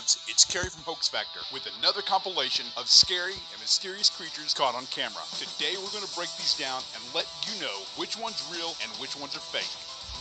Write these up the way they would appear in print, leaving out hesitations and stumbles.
months, it's Carrie from Hoax Factor with another compilation of scary and mysterious creatures caught on camera. Today we're going to break these down and let you know which one's real and which ones are fake.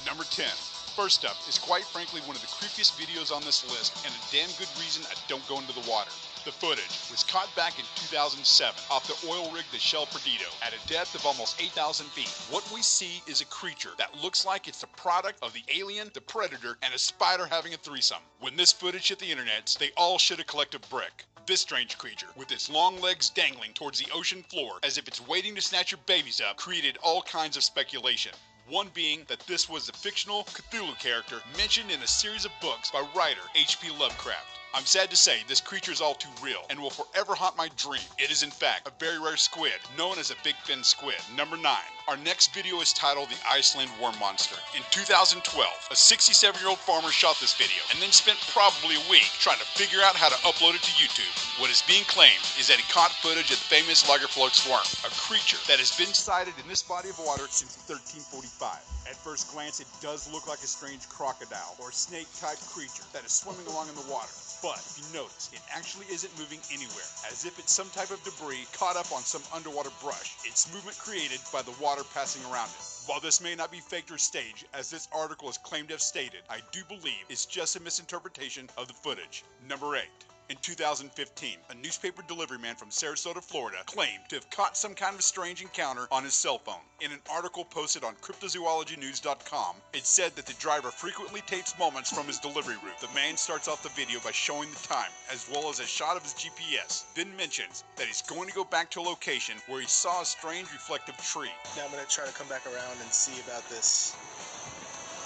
Number 10. First up is quite frankly one of the creepiest videos on this list, and a damn good reason I don't go into the water. The footage was caught back in 2007 off the oil rig the Shell Perdido at a depth of almost 8,000 feet. What we see is a creature that looks like it's the product of the alien, the predator, and a spider having a threesome. When this footage hit the internet, they all shit a collective brick. This strange creature, with its long legs dangling towards the ocean floor as if it's waiting to snatch your babies up, created all kinds of speculation. One being that this was the fictional Cthulhu character mentioned in a series of books by writer H.P. Lovecraft. I'm sad to say this creature is all too real and will forever haunt my dream. It is in fact a very rare squid known as a big fin squid. Number 9. Our next video is titled The Iceland Worm Monster. In 2012, a 67-year-old farmer shot this video and then spent probably a week trying to figure out how to upload it to YouTube. What is being claimed is that he caught footage of the famous Lagerflux worm, a creature that has been sighted in this body of water since 1345. At first glance, it does look like a strange crocodile or snake-type creature that is swimming along in the water. But if you notice, it actually isn't moving anywhere, as if it's some type of debris caught up on some underwater brush. It's movement created by the water passing around it. While this may not be faked or staged, as this article is claimed to have stated, I do believe it's just a misinterpretation of the footage. Number 8. In 2015, a newspaper delivery man from Sarasota, Florida, claimed to have caught some kind of strange encounter on his cell phone. In an article posted on cryptozoologynews.com, it said that the driver frequently tapes moments from his delivery route. The man starts off the video by showing the time, as well as a shot of his GPS, then mentions that he's going to go back to a location where he saw a strange reflective tree. Now I'm going to try to come back around and see about this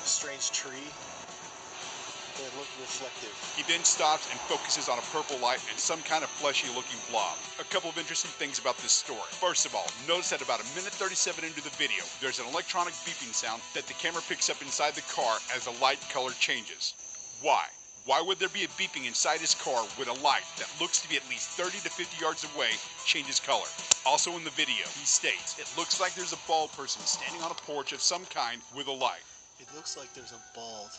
strange tree. It looked reflective. He then stops and focuses on a purple light and some kind of fleshy looking blob. A couple of interesting things about this story. First of all, notice that about a minute 37 into the video, there's an electronic beeping sound that the camera picks up inside the car as the light color changes. Why? Why would there be a beeping inside his car when a light that looks to be at least 30 to 50 yards away changes color? Also in the video, he states, it looks like there's a bald person standing on a porch of some kind with a light. It looks like there's a bald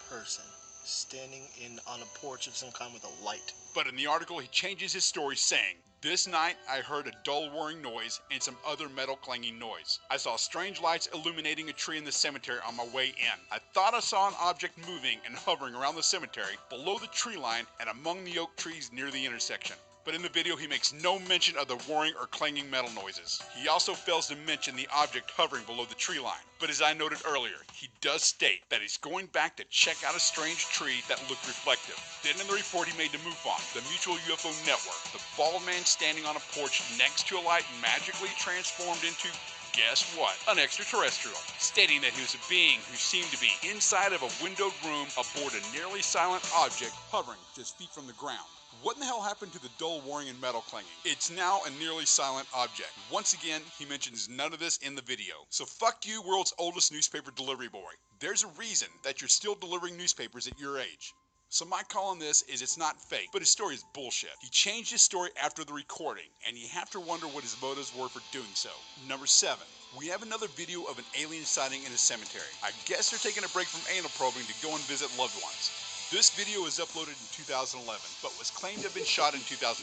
person standing on a porch of some kind with a light. But in the article he changes his story saying, this night I heard a dull whirring noise and some other metal clanging noise. I saw strange lights illuminating a tree in the cemetery on my way in. I thought I saw an object moving and hovering around the cemetery, below the tree line and among the oak trees near the intersection. But in the video he makes no mention of the whirring or clanging metal noises. He also fails to mention the object hovering below the tree line. But as I noted earlier, he does state that he's going back to check out a strange tree that looked reflective. Then in the report he made to MUFON, the Mutual UFO Network, the bald man standing on a porch next to a light magically transformed into, guess what? An extraterrestrial, stating that he was a being who seemed to be inside of a windowed room aboard a nearly silent object hovering just feet from the ground. What in the hell happened to the dull whirring and metal clanging? It's now a nearly silent object. Once again, he mentions none of this in the video. So fuck you, world's oldest newspaper delivery boy. There's a reason that you're still delivering newspapers at your age. So my call on this is it's not fake, but his story is bullshit. He changed his story after the recording, and you have to wonder what his motives were for doing so. Number 7. We have another video of an alien sighting in a cemetery. I guess they're taking a break from anal probing to go and visit loved ones. This video was uploaded in 2011, but was claimed to have been shot in 2005.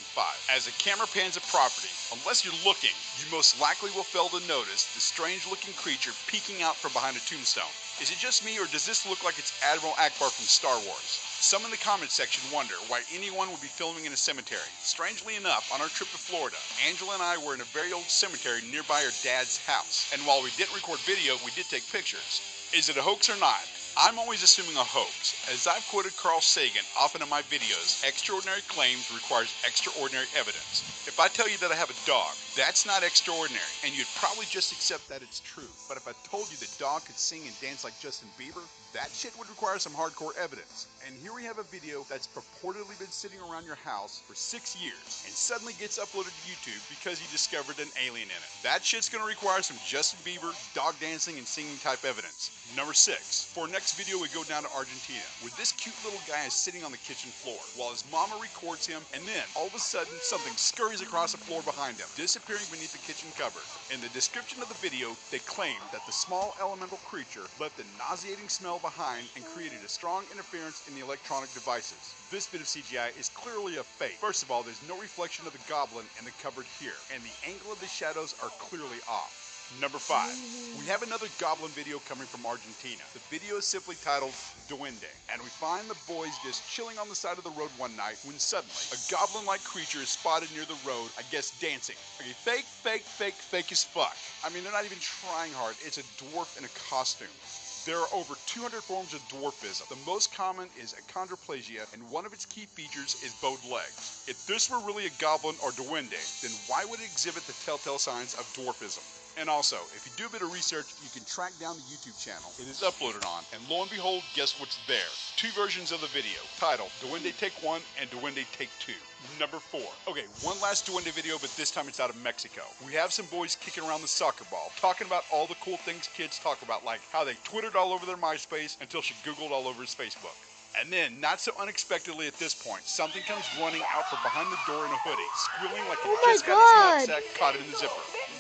As the camera pans a property, unless you're looking, you most likely will fail to notice the strange-looking creature peeking out from behind a tombstone. Is it just me, or does this look like it's Admiral Ackbar from Star Wars? Some in the comments section wonder why anyone would be filming in a cemetery. Strangely enough, on our trip to Florida, Angela and I were in a very old cemetery nearby our dad's house. And while we didn't record video, we did take pictures. Is it a hoax or not? I'm always assuming a hoax. As I've quoted Carl Sagan often in my videos, extraordinary claims requires extraordinary evidence. If I tell you that I have a dog, that's not extraordinary, and you'd probably just accept that it's true. But if I told you the dog could sing and dance like Justin Bieber, that shit would require some hardcore evidence. And here we have a video that's purportedly been sitting around your house for 6 years, and suddenly gets uploaded to YouTube because you discovered an alien in it. That shit's gonna require some Justin Bieber, dog dancing, and singing type evidence. Number 6. For our next video we go down to Argentina, where this cute little guy is sitting on the kitchen floor, while his mama records him, and then, all of a sudden, something scurries across the floor behind him, disappearing beneath the kitchen cupboard. In the description of the video, they claim that the small elemental creature left a nauseating smell behind and created a strong interference in the electronic devices. This bit of CGI is clearly a fake. First of all, there's no reflection of the goblin in the cupboard here, and the angle of the shadows are clearly off. Number 5. We have another goblin video coming from Argentina. The video is simply titled Duende, and we find the boys just chilling on the side of the road one night when suddenly a goblin-like creature is spotted near the road, I guess dancing. Okay, fake as fuck. I mean, they're not even trying hard. It's a dwarf in a costume. There are over 200 forms of dwarfism. The most common is achondroplasia, and one of its key features is bowed legs. If this were really a goblin or duende, then why would it exhibit the telltale signs of dwarfism? And also, if you do a bit of research, you can track down the YouTube channel it is uploaded on, and lo and behold, guess what's there? 2 versions of the video, titled Duende Take 1 and Duende Take 2. Number 4. Okay, one last Duende video, but this time it's out of Mexico. We have some boys kicking around the soccer ball, talking about all the cool things kids talk about, like how they Twittered all over their MySpace until she Googled all over his Facebook. And then, not so unexpectedly at this point, something comes running out from behind the door in a hoodie, squealing like it just got its nutsack caught in the zipper.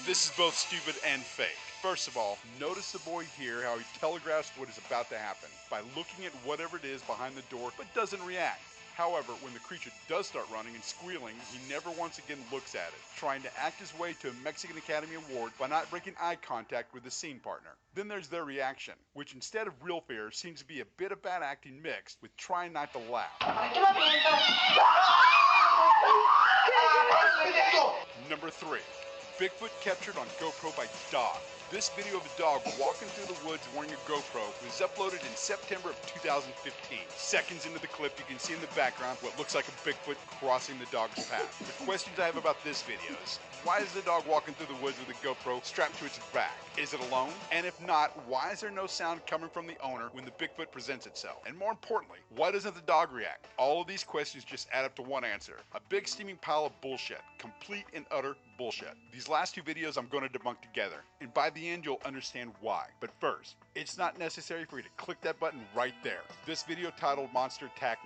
This is both stupid and fake. First of all, notice the boy here, how he telegraphs what is about to happen by looking at whatever it is behind the door, but doesn't react. However, when the creature does start running and squealing, he never once again looks at it, trying to act his way to a Mexican Academy Award by not breaking eye contact with the scene partner. Then there's their reaction, which instead of real fear seems to be a bit of bad acting mixed with trying not to laugh. Number 3. Bigfoot captured on GoPro by dog. This video of a dog walking through the woods wearing a GoPro was uploaded in September of 2015. Seconds into the clip, you can see in the background what looks like a Bigfoot crossing the dog's path. The questions I have about this video is, why is the dog walking through the woods with a GoPro strapped to its back? Is it alone? And if not, why is there no sound coming from the owner when the Bigfoot presents itself? And more importantly, why doesn't the dog react? All of these questions just add up to one answer. A big steaming pile of bullshit. Complete and utter bullshit. These last 2 videos I'm going to debunk together, and by the end you'll understand why. But first, it's not necessary for you to click that button right there. This video titled Monster Attack Me